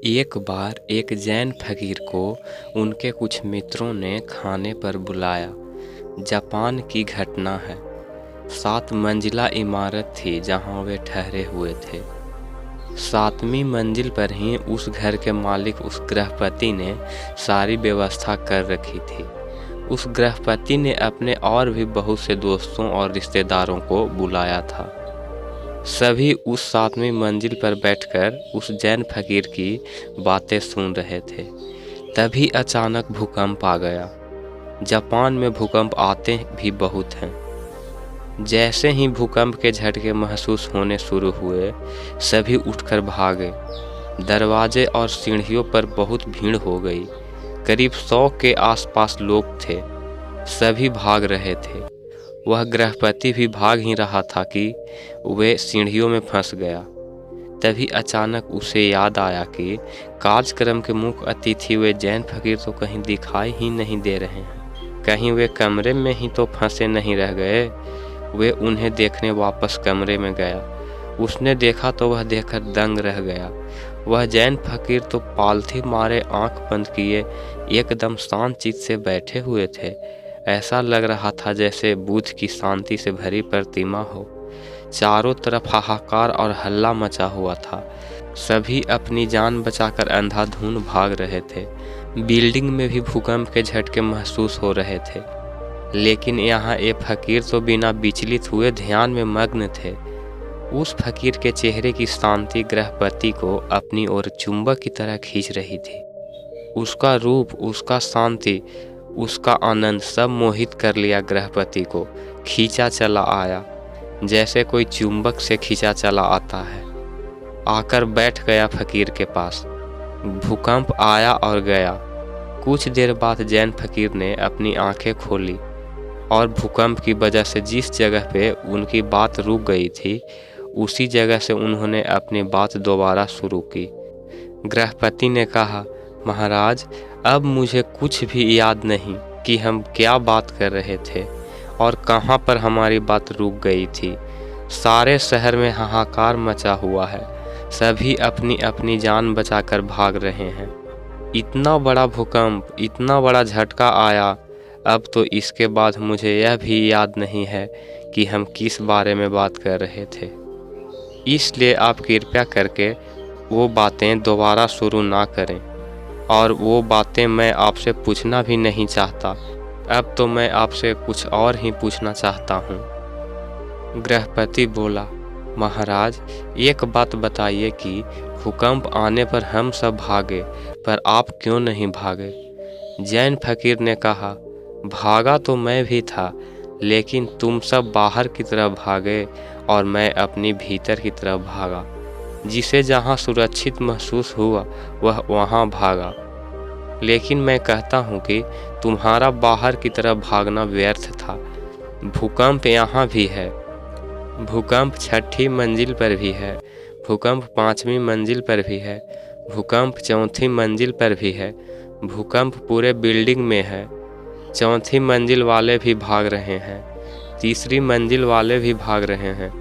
एक बार एक जैन फकीर को उनके कुछ मित्रों ने खाने पर बुलाया। जापान की घटना है। 7 मंजिला इमारत थी जहां वे ठहरे हुए थे। 7वीं मंजिल पर ही उस घर के मालिक उस गृहपति ने सारी व्यवस्था कर रखी थी। उस गृहपति ने अपने और भी बहुत से दोस्तों और रिश्तेदारों को बुलाया था। सभी उस 7वीं मंजिल पर बैठकर उस जैन फकीर की बातें सुन रहे थे। तभी अचानक भूकंप आ गया। जापान में भूकंप आते भी बहुत हैं। जैसे ही भूकंप के झटके महसूस होने शुरू हुए, सभी उठकर भागे। दरवाजे और सीढ़ियों पर बहुत भीड़ हो गई। करीब 100 के आसपास लोग थे। सभी भाग रहे थे। वह गृहपति भी भाग ही रहा था कि वे सीढ़ियों में फंस गया। तभी अचानक उसे याद आया कि कार्यक्रम के मुख्य अतिथि वे जैन फकीर तो कहीं दिखाई ही नहीं दे रहे हैं। कहीं वे कमरे में ही तो फंसे नहीं रह गए। वे उन्हें देखने वापस कमरे में गया। उसने देखा तो वह देखकर दंग रह गया। वह जैन फकीर तो पालथी मारे आंख बंद किए एकदम शांत चित्त से बैठे हुए थे। ऐसा लग रहा था जैसे बुद्ध की शांति से भरी प्रतिमा हो। चारों तरफ हाहाकार और हल्ला मचा हुआ था। सभी अपनी जान बचाकर अंधाधुंध भाग रहे थे। बिल्डिंग में भी भूकंप के झटके महसूस हो रहे थे, लेकिन यहाँ ये फकीर तो बिना विचलित हुए ध्यान में मग्न थे। उस फकीर के चेहरे की शांति गृहपति को अपनी ओर चुंबक की तरह खींच रही थी। उसका रूप, उसका शांति, उसका आनंद सब मोहित कर लिया। गृहपति को खींचा चला आया, जैसे कोई चुंबक से खींचा चला आता है। आकर बैठ गया फकीर के पास। भूकंप आया और गया। कुछ देर बाद जैन फकीर ने अपनी आंखें खोली और भूकंप की वजह से जिस जगह पे उनकी बात रुक गई थी, उसी जगह से उन्होंने अपनी बात दोबारा शुरू की। गृहपति ने कहा, महाराज, अब मुझे कुछ भी याद नहीं कि हम क्या बात कर रहे थे और कहाँ पर हमारी बात रुक गई थी। सारे शहर में हाहाकार मचा हुआ है। सभी अपनी अपनी जान बचाकर भाग रहे हैं। इतना बड़ा भूकंप, इतना बड़ा झटका आया। अब तो इसके बाद मुझे यह भी याद नहीं है कि हम किस बारे में बात कर रहे थे। इसलिए आप कृपया करके वो बातें दोबारा शुरू ना करें, और वो बातें मैं आपसे पूछना भी नहीं चाहता। अब तो मैं आपसे कुछ और ही पूछना चाहता हूँ। गृहपति बोला, महाराज, एक बात बताइए कि भूकंप आने पर हम सब भागे, पर आप क्यों नहीं भागे? जैन फकीर ने कहा, भागा तो मैं भी था, लेकिन तुम सब बाहर की तरफ भागे और मैं अपनी भीतर की तरफ भागा। जिसे जहाँ सुरक्षित महसूस हुआ वह वहाँ भागा। लेकिन मैं कहता हूँ कि तुम्हारा बाहर की तरफ भागना व्यर्थ था। भूकंप यहाँ भी है। भूकंप 6ठी मंजिल पर भी है। भूकंप 5वीं मंजिल पर भी है। भूकंप 4थी मंजिल पर भी है। भूकंप पूरे बिल्डिंग में है। 4थी मंजिल वाले भी भाग रहे हैं। 3री मंजिल वाले भी भाग रहे हैं।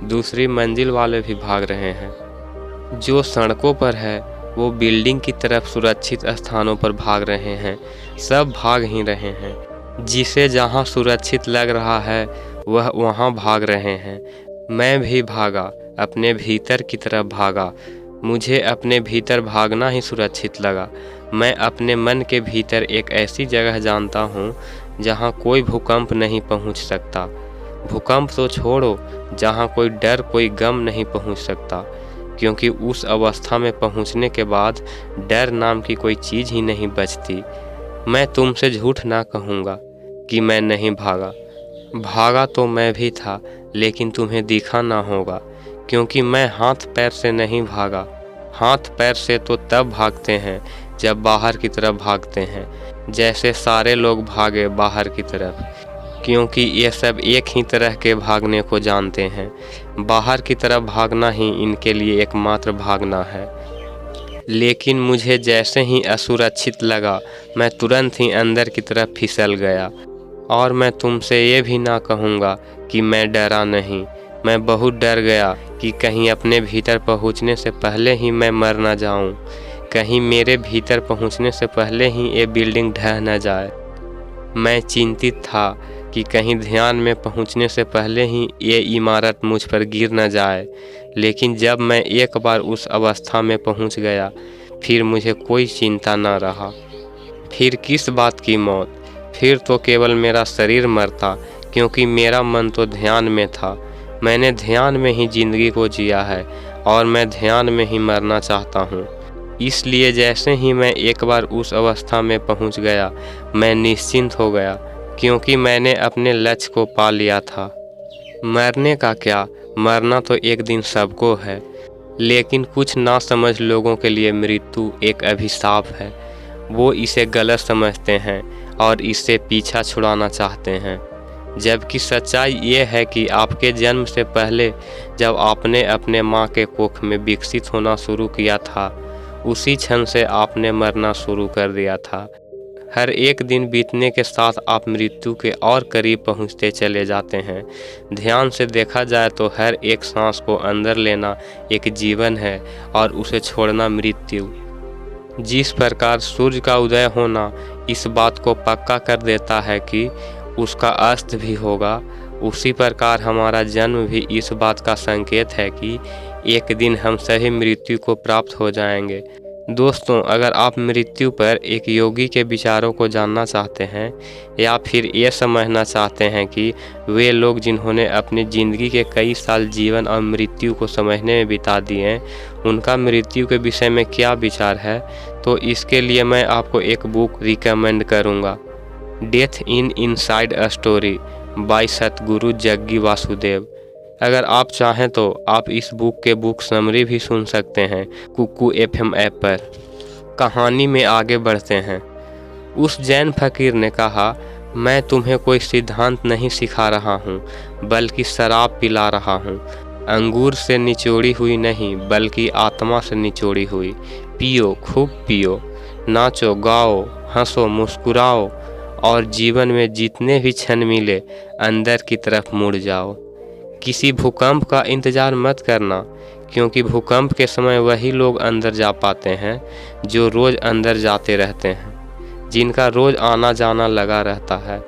2री मंजिल वाले भी भाग रहे हैं। जो सड़कों पर है वो बिल्डिंग की तरफ सुरक्षित स्थानों पर भाग रहे हैं। सब भाग ही रहे हैं। जिसे जहां सुरक्षित लग रहा है वह वहां भाग रहे हैं। मैं भी भागा, अपने भीतर की तरफ भागा। मुझे अपने भीतर भागना ही सुरक्षित लगा। मैं अपने मन के भीतर एक ऐसी जगह जानता हूँ जहाँ कोई भूकंप नहीं पहुँच सकता। भूकंप तो छोड़ो, जहाँ कोई डर, कोई गम नहीं पहुँच सकता, क्योंकि उस अवस्था में पहुंचने के बाद डर नाम की कोई चीज़ ही नहीं बचती। मैं तुमसे झूठ ना कहूँगा कि मैं नहीं भागा। भागा तो मैं भी था, लेकिन तुम्हें दिखा ना होगा, क्योंकि मैं हाथ पैर से नहीं भागा। हाथ पैर से तो तब भागते हैं जब बाहर की तरफ भागते हैं, जैसे सारे लोग भागे बाहर की तरफ, क्योंकि ये सब एक ही तरह के भागने को जानते हैं। बाहर की तरफ भागना ही इनके लिए एकमात्र भागना है। लेकिन मुझे जैसे ही असुरक्षित लगा, मैं तुरंत ही अंदर की तरफ फिसल गया। और मैं तुमसे ये भी ना कहूँगा कि मैं डरा नहीं। मैं बहुत डर गया कि कहीं अपने भीतर पहुँचने से पहले ही मैं मर ना जाऊँ, कहीं मेरे भीतर पहुंचने से पहले ही ये बिल्डिंग ढह न जाए। मैं चिंतित था कि कहीं ध्यान में पहुंचने से पहले ही ये इमारत मुझ पर गिर न जाए। लेकिन जब मैं एक बार उस अवस्था में पहुंच गया, फिर मुझे कोई चिंता न रहा। फिर किस बात की मौत? फिर तो केवल मेरा शरीर मरता, क्योंकि मेरा मन तो ध्यान में था। मैंने ध्यान में ही जिंदगी को जिया है और मैं ध्यान में ही मरना चाहता हूँ। इसलिए जैसे ही मैं एक बार उस अवस्था में पहुँच गया, मैं निश्चिंत हो गया, क्योंकि मैंने अपने लक्ष्य को पा लिया था। मरने का क्या, मरना तो एक दिन सबको है, लेकिन कुछ नासमझ लोगों के लिए मृत्यु एक अभिशाप है। वो इसे गलत समझते हैं और इससे पीछा छुड़ाना चाहते हैं, जबकि सच्चाई ये है कि आपके जन्म से पहले जब आपने अपने माँ के कोख में विकसित होना शुरू किया था, उसी क्षण से आपने मरना शुरू कर दिया था। हर एक दिन बीतने के साथ आप मृत्यु के और करीब पहुंचते चले जाते हैं। ध्यान से देखा जाए तो हर एक सांस को अंदर लेना एक जीवन है और उसे छोड़ना मृत्यु। जिस प्रकार सूर्य का उदय होना इस बात को पक्का कर देता है कि उसका अस्त भी होगा, उसी प्रकार हमारा जन्म भी इस बात का संकेत है कि एक दिन हम सभी मृत्यु को प्राप्त हो जाएंगे। दोस्तों, अगर आप मृत्यु पर एक योगी के विचारों को जानना चाहते हैं या फिर ये समझना चाहते हैं कि वे लोग जिन्होंने अपनी ज़िंदगी के कई साल जीवन और मृत्यु को समझने में बिता दिए हैं, उनका मृत्यु के विषय में क्या विचार है, तो इसके लिए मैं आपको एक बुक रिकमेंड करूँगा, death in inside a story by सतगुरु जग्गी वासुदेव। अगर आप चाहें तो आप इस बुक के बुक समरी भी सुन सकते हैं कुकू FM ऐप पर। कहानी में आगे बढ़ते हैं। उस जैन फकीर ने कहा, मैं तुम्हें कोई सिद्धांत नहीं सिखा रहा हूँ, बल्कि शराब पिला रहा हूँ। अंगूर से निचोड़ी हुई नहीं, बल्कि आत्मा से निचोड़ी हुई। पियो, खूब पियो, नाचो, गाओ, हंसो, मुस्कुराओ और जीवन में जितने भी क्षण मिले अंदर की तरफ मुड़ जाओ। किसी भूकंप का इंतज़ार मत करना, क्योंकि भूकंप के समय वही लोग अंदर जा पाते हैं जो रोज़ अंदर जाते रहते हैं, जिनका रोज़ आना जाना लगा रहता है।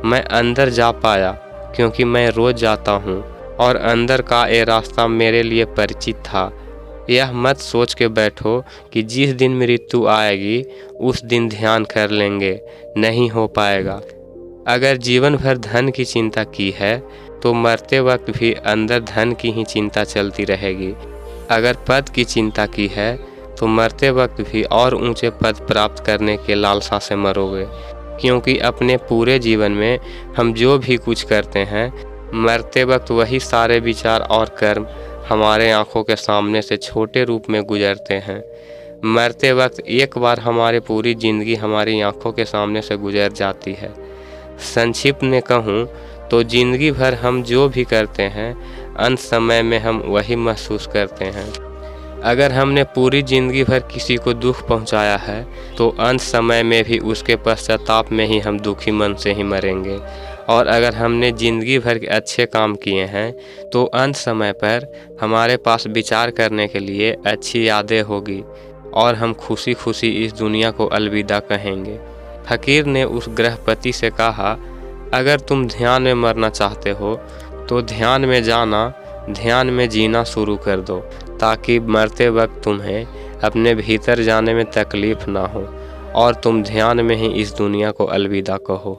मैं अंदर जा पाया क्योंकि मैं रोज़ जाता हूँ और अंदर का ये रास्ता मेरे लिए परिचित था। यह मत सोच के बैठो कि जिस दिन मृत्यु आएगी उस दिन ध्यान कर लेंगे, नहीं हो पाएगा। अगर जीवन भर धन की चिंता की है तो मरते वक्त भी अंदर धन की ही चिंता चलती रहेगी। अगर पद की चिंता की है तो मरते वक्त भी और ऊंचे पद प्राप्त करने के लालसा से मरोगे, क्योंकि अपने पूरे जीवन में हम जो भी कुछ करते हैं, मरते वक्त वही सारे विचार और कर्म हमारे आंखों के सामने से छोटे रूप में गुजरते हैं। मरते वक्त एक बार हमारी पूरी ज़िंदगी हमारी आंखों के सामने से गुजर जाती है। संक्षिप्त में कहूँ तो ज़िंदगी भर हम जो भी करते हैं, अंत समय में हम वही महसूस करते हैं। अगर हमने पूरी ज़िंदगी भर किसी को दुख पहुंचाया है तो अंत समय में भी उसके पश्चाताप में ही हम दुखी मन से ही मरेंगे। और अगर हमने ज़िंदगी भर के अच्छे काम किए हैं तो अंत समय पर हमारे पास विचार करने के लिए अच्छी यादें होगी और हम खुशी खुशी इस दुनिया को अलविदा कहेंगे। फकीर ने उस गृहपति से कहा, अगर तुम ध्यान में मरना चाहते हो तो ध्यान में जाना, ध्यान में जीना शुरू कर दो, ताकि मरते वक्त तुम्हें अपने भीतर जाने में तकलीफ़ ना हो और तुम ध्यान में ही इस दुनिया को अलविदा कहो।